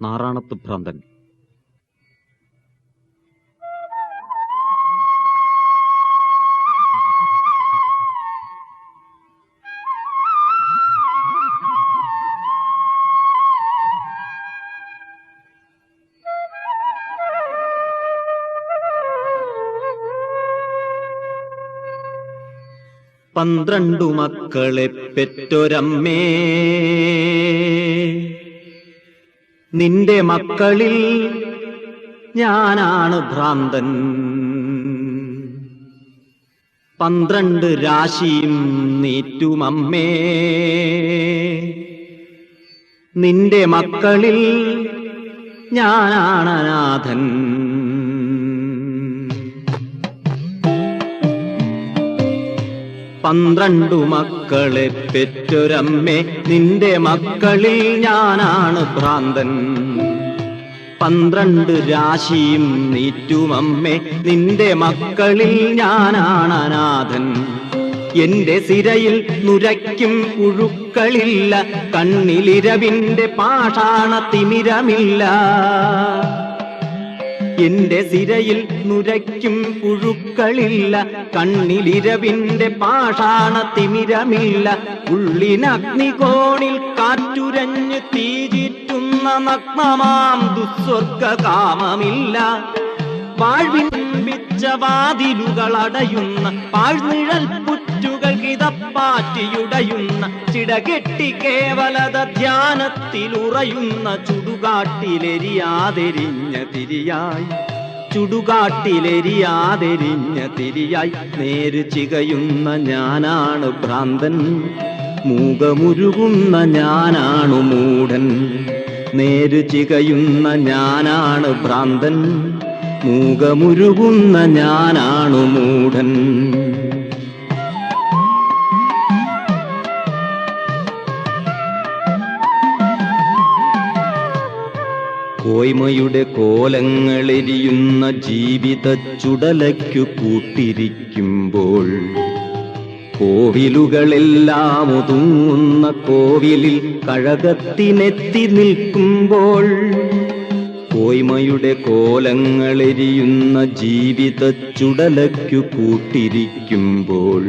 നാറാണത്ത് ഭ്രാന്തൻ. പന്ത്രണ്ടു മക്കളെ പെറ്റൊരമ്മേ, നിന്റെ മക്കളിൽ ഞാനാണ് ഭ്രാന്തൻ. 12 രാശിയും നീറ്റുമമ്മേ, നിന്റെ മക്കളിൽ ഞാനാണ് അനാഥൻ. 12 മക്കളെ പെറ്റൊരമ്മേ, നിന്റെ മക്കളിൽ ഞാനാണ് ഭ്രാന്തൻ. 12 രാശിയും നീറ്റുമമ്മേ, നിന്റെ മക്കളിൽ ഞാനാണ് അനാഥൻ. എന്റെ സിരയിൽ നുരയ്ക്കും പുഴുക്കളില്ല, കണ്ണിലിരവിന്റെ പാഷാണ തിമിരമില്ല. എന്റെ സിരയിൽ നുരയ്ക്കും പുഴുക്കളില്ല, കണ്ണിലിരവിന്റെ പാഷാണ തിമിരമില്ല. ഉള്ളിനഗ്നികോണിൽ കാറ്റുരഞ്ഞ് തീചീറ്റുന്ന നഗ്നമാം ദുസ്വർഗകാമമില്ല. വാഴ്വിൻ വാതിലുകളടയുന്ന പാഴ്നിഴൽ പുറ്റുകൾ കിതപ്പാറ്റിയുടയുന്ന ചിടകെട്ടി കേവലത ധ്യാനത്തിലുറയുന്ന ചുടുകാട്ടിലെരിയാതെരിഞ്ഞ തിരിയായി, ചുടുകാട്ടിലെരിയാതെരിഞ്ഞ തിരിയായി നേര് ചികയുന്ന ഞാനാണ് ഭ്രാന്തൻ. മൂകമുരുകുന്ന ഞാനാണു മൂഢൻ. നേര് ചികയുന്ന ഞാനാണ് ഭ്രാന്തൻ. മൂകമുരുകുന്ന ഞാനാണു മൂഢൻ. കോയ്മയുടെ കോലങ്ങളെരിയുന്ന ജീവിത ചുടലയ്ക്കു കൂട്ടിരിക്കുമ്പോൾ, കോവിലുകളെല്ലാം ഒതുങ്ങുന്ന കോവിലിൽ കഴകത്തിനെത്തി നിൽക്കുമ്പോൾ, കോയ്മയുടെ കോലങ്ങളെരിയുന്ന ജീവിത ചുടലയ്ക്കു കൂട്ടിരിക്കുമ്പോൾ,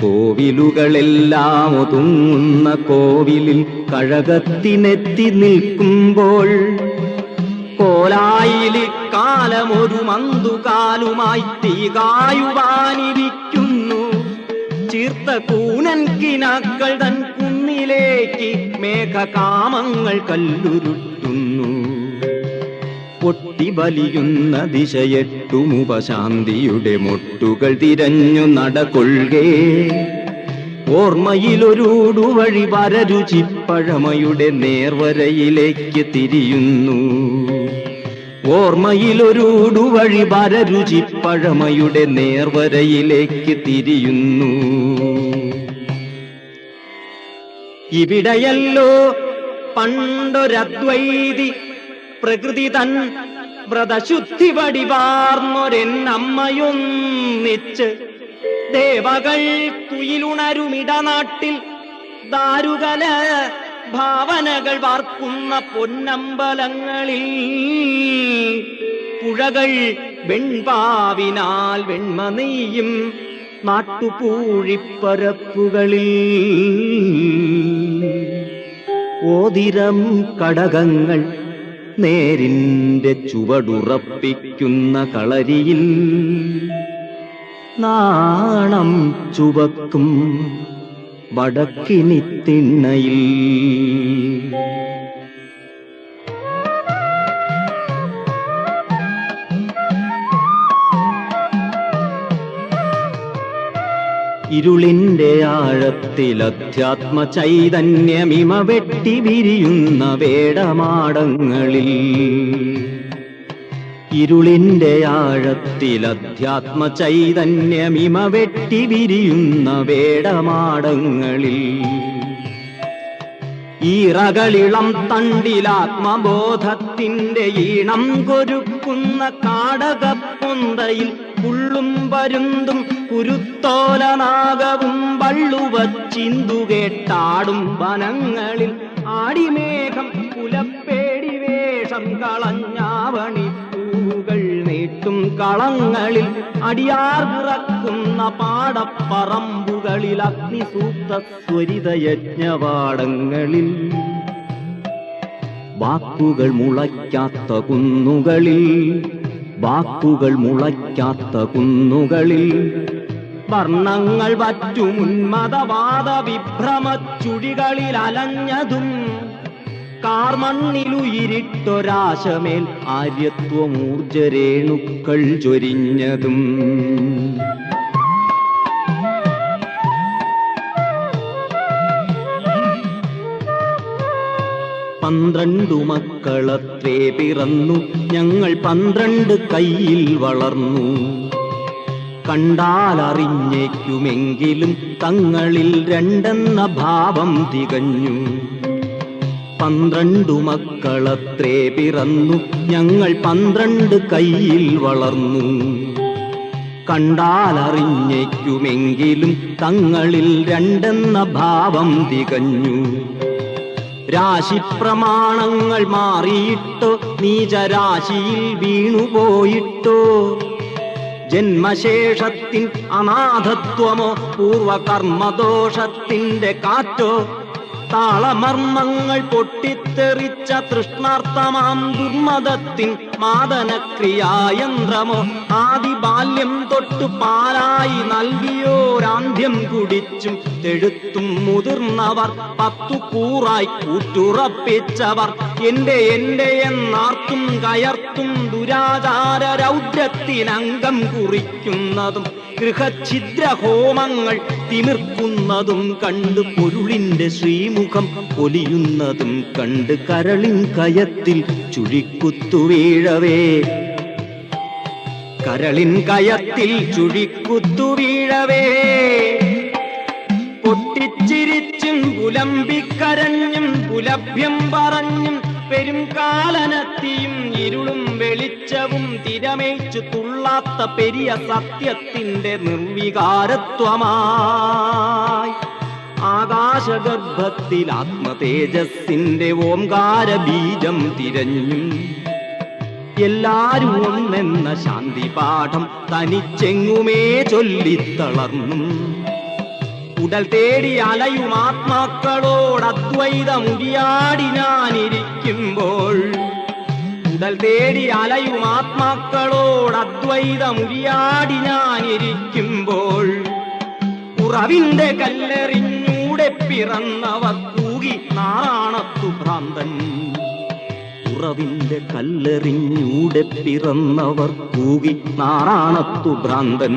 കോവിലുകളെല്ലാം ഒതുങ്ങുന്ന കോവിലിൽ കഴകത്തിനെത്തി നിൽക്കുമ്പോൾ, കോലായിലി കാലമൊരു മന്തുകാലുമായി തീകായുവാനിരിക്കുന്നു. ചീർത്ത കൂനൻ കിനാക്കൾ തൻ കുന്നിലേക്ക് മേഘകാമങ്ങൾ കല്ലുരുട്ടുന്നു. പൊട്ടിവലിയുന്ന ദിശയെട്ടുമുപശാന്തിയുടെ മൊട്ടുകൾ തിരഞ്ഞു നടകൊള്ളുകേ. ഓർമ്മയിലൊരുടുവഴി വരരുചിപ്പഴമയുടെ നേർവരയിലേക്ക് തിരിയുന്നു. ഓർമ്മയിലൊരുടുവഴി വരരുചിപ്പഴമയുടെ നേർവരയിലേക്ക് തിരിയുന്നു. ഇവിടെയല്ലോ പണ്ടൊരദ്വൈതി പ്രകൃതി തൻ വ്രതശുദ്ധി വടിവാർന്നൊരെന്നമ്മയൊന്നിച്ച് ദേവകൾ തുയിലുണരുമിടനാട്ടിൽ ദാരുകല ഭാവനകൾ വാർക്കുന്ന പൊന്നമ്പലങ്ങളിൽ പുഴകൾ വെൺപാവിനാൽ വെണ്മ നെയ്യും നാട്ടുപൂഴിപ്പരപ്പുകളിൽ ഓതിരം കടകങ്ങൾ നേരിന്റെ ചുവടുറപ്പിക്കുന്ന കളരിയിൽ നാണം ചുവക്കും വടക്കിനിത്തിണ്ണയിൽ. ഇരുളിന്റെ ആഴത്തിൽ അധ്യാത്മ ചൈതന്യമിമ വെട്ടി വിരിയുന്ന വേടമാടങ്ങളിൽ. ഇരുളിന്റെ ആഴത്തിൽ അധ്യാത്മ ചൈതന്യമിമ വെട്ടി വിരിയുന്ന വേടമാടങ്ങളിൽ. ഈറകളിളം തണ്ടിലാത്മബോധത്തിന്റെ ഈണം കൊരുക്കുന്ന കാടകപ്പൊന്തയിൽ പുള്ളും പരുന്തും കുരുത്തോലനാഗവും വള്ളുവച്ചിന്തു കേട്ടാടും വനങ്ങളിൽ ആടിമേഘം പുലപ്പേടി കളഞ്ഞാവണി പൂകൾ നീട്ടും കളങ്ങളിൽ അടിയാർ പിറക്കുന്ന പാടപ്പറമ്പുകളിൽ അഗ്നിസൂക്ത സ്വരിത യജ്ഞപാടങ്ങളിൽ വാക്കുകൾ മുളയ്ക്കാത്ത കുന്നുകളിൽ വാക്കുകൾ മുളയ്ക്കാത്ത കുന്നുകളിൽ വർണ്ണങ്ങൾ വറ്റും ഉന്മതവാദ വിഭ്രമച്ചുഴികളിൽ അലഞ്ഞതും കാർമണ്ണിലുയിരിട്ടൊരാശമേൽ ആര്യത്വമൂർജരേണുക്കൾ ചൊരിഞ്ഞതും 12 മക്കളത്രേ പിറന്നു ഞങ്ങൾ 12 കയ്യിൽ വളർന്നു കണ്ടാലറിഞ്ഞേക്കുമെങ്കിലും തങ്ങളിൽ രണ്ടെന്ന ഭാവം തികഞ്ഞു 12 മക്കളത്രേ പിറന്നു ഞങ്ങൾ 12 കയ്യിൽ വളർന്നു കണ്ടാലറിഞ്ഞേക്കുമെങ്കിലും തങ്ങളിൽ രണ്ടെന്ന ഭാവം തികഞ്ഞു രാശിപ്രമാണങ്ങൾ മാറിയിട്ടോ നീചരാശിയിൽ വീണുപോയിട്ടോ ജന്മശേഷത്തിൻ അനാഥത്വമോ പൂർവകർമ്മദോഷത്തിന്റെ കാറ്റോ താളമർമ്മങ്ങൾ പൊട്ടിത്തെറിച്ച തൃഷ്ണാർത്ഥമാം ദുർമതത്തിൻ മാദനക്രിയായന്ത്രമോ ആദിബാല്യം തൊട്ടു പാലായി നൽകിയോരാന്ധ്യം കുടിച്ചും തെഴുത്തും മുതിർന്നവർ 10 കൂറായി കൂറ്റുറപ്പിച്ചവർ എന്റെ എന്നാർത്തും കയർത്തും ദുരാചാര രൗദ്രത്തിനംഗം കുറിക്കുന്നതും ഗൃഹഛിദ്രഹോമങ്ങൾ തിമിർക്കുന്നതും കണ്ട് പൊരുളിന്റെ ശ്രീമുഖം പൊലിയുന്നതും കണ്ട് കരളിൻ കയത്തിൽ ചുഴിക്കുത്തു വീഴവേ കരളിൻ കയത്തിൽ ചുഴിക്കുത്തു വീഴവേ പൊട്ടിച്ചിരിച്ചും പുലമ്പിക്കരഞ്ഞും പുലഭ്യം പറഞ്ഞും പെരുംകാലനത്തിയും ഇരുളും വെളിച്ചവും തിരമേച്ചു തുള്ളാത്ത പെരിയ സത്യത്തിന്റെ നിർവികാരത്വമായി ആകാശഗർഭത്തിൽ ആത്മതേജസ്സിന്റെ ഓംകാര ബീജം തിരഞ്ഞും എല്ലാരും ഒന്നെന്ന ശാന്തി പാഠം തനിച്ചെങ്ങുമേ ചൊല്ലിത്തളർന്നും ഉടൽ തേടി അലയും ആത്മാക്കളോട് അദ്വൈതമുരിയാടി ഞാനിരിക്കുമ്പോൾ ഉടൽ തേടി അലയും ആത്മാക്കളോട് അദ്വൈതമുരിയാടി ഞാനിരിക്കുമ്പോൾ ഉറവിന്റെ കല്ലെറിഞ്ഞൂടെ പിറന്നവർ കൂകി നാറാണത്തു ഭ്രാന്തൻ ഉറവിന്റെ കല്ലെറിഞ്ഞൂടെ പിറന്നവർ കൂകി നാറാണത്തു ഭ്രാന്തൻ